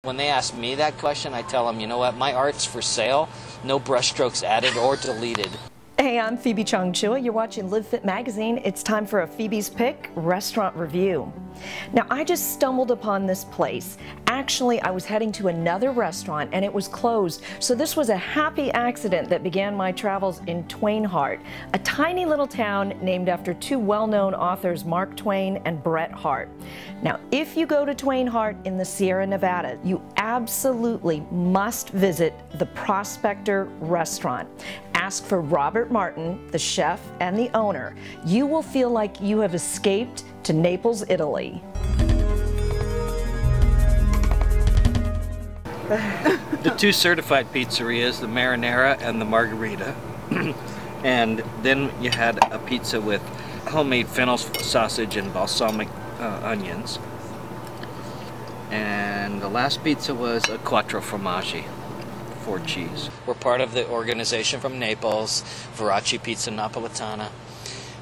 When they ask me that question, I tell them, you know what, my art's for sale, no brushstrokes added or deleted. Hey, I'm Phoebe Chongchua. You're watching Live Fit Magazine. It's time for a Phoebe's Pick restaurant review. Now, I just stumbled upon this place. Actually, I was heading to another restaurant and it was closed. So this was a happy accident that began my travels in Twain Harte, a tiny little town named after two well-known authors, Mark Twain and Bret Harte. Now, if you go to Twain Harte in the Sierra Nevada, you absolutely must visit the Prospector restaurant. Ask for Robert Martin, the chef and the owner. You will feel like you have escaped to Naples, Italy. The two certified pizzerias, the marinara and the margarita. And then you had a pizza with homemade fennel sausage and balsamic onions. And the last pizza was a quattro formaggi, 4 cheese. We're part of the organization from Naples, Verace Pizza Napoletana.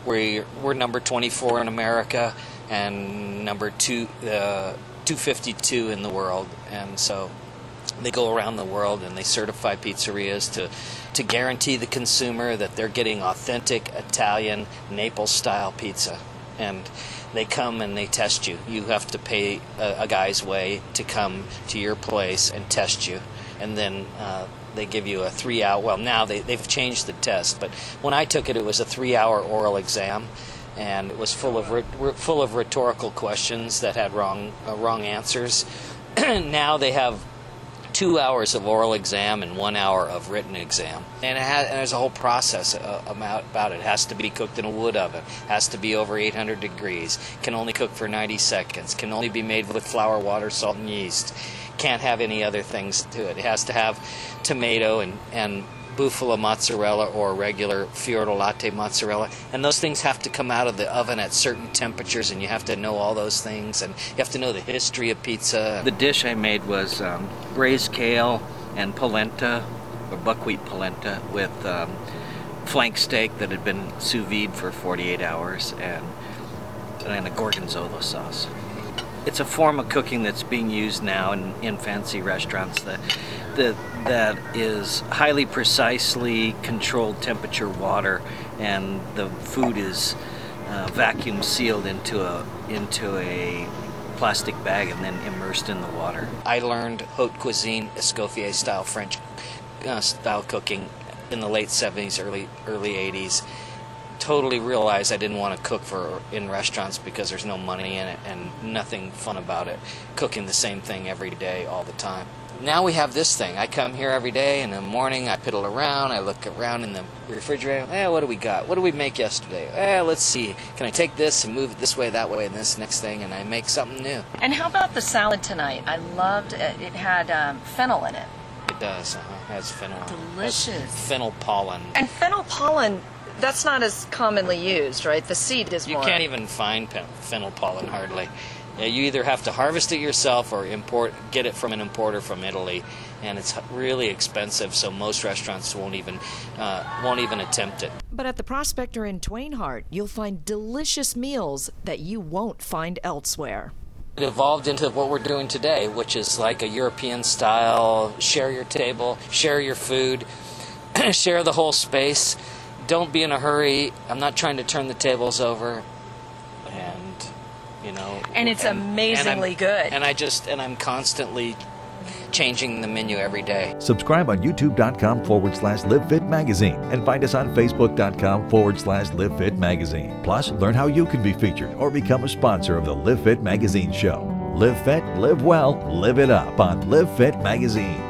We're number 24 in America and number 252 in the world. And so they go around the world and they certify pizzerias to guarantee the consumer that they're getting authentic Italian Naples-style pizza. And they come and they test you. You have to pay a guy's way to come to your place and test you. And then they give you a 3-hour, well now they've changed the test, but when I took it, it was a 3-hour oral exam, and it was full of rhetorical questions that had wrong answers. Now they have 2 hours of oral exam and 1 hour of written exam. And there's a whole process about it. It has to be cooked in a wood oven, has to be over 800 degrees, can only cook for 90 seconds, can only be made with flour, water, salt, and yeast. Can't have any other things to it. It has to have tomato and bufala mozzarella or regular fiordo latte mozzarella, and those things have to come out of the oven at certain temperatures, and you have to know all those things, and you have to know the history of pizza. The dish I made was braised kale and polenta, or buckwheat polenta, with flank steak that had been sous vide for 48 hours and a gorgonzola sauce. It's a form of cooking that's being used now in fancy restaurants that is highly precisely controlled temperature water, and the food is vacuum sealed into a plastic bag and then immersed in the water. I learned haute cuisine, Escoffier style French style cooking in the late 70s, early 80s. Totally realized I didn't want to cook in restaurants because there's no money in it and nothing fun about it, cooking the same thing every day all the time. Now we have this thing. I come here every day in the morning, I piddle around, I look around in the refrigerator, what do we got? What did we make yesterday? Let's see. Can I take this and move it this way, that way, and this next thing, and I make something new. And how about the salad tonight? I loved it. It had fennel in it. It does. It has fennel. Delicious. It has fennel pollen. And fennel pollen, that's not as commonly used, right? The seed is more. You can't even find fennel pollen hardly. You either have to harvest it yourself or get it from an importer from Italy, and it's really expensive, so most restaurants won't even attempt it. But at the Prospector in Twain Harte, you'll find delicious meals that you won't find elsewhere. It evolved into what we're doing today, which is like a European style, share your table, share your food, share the whole space. Don't be in a hurry. I'm not trying to turn the tables over, and it's amazingly good. And I'm constantly changing the menu every day. Subscribe on youtube.com/LiveFitMagazine and find us on Facebook.com/LiveFitMagazine. Plus, learn how you can be featured or become a sponsor of the Live Fit Magazine show. Live fit, live well, live it up on Live Fit Magazine.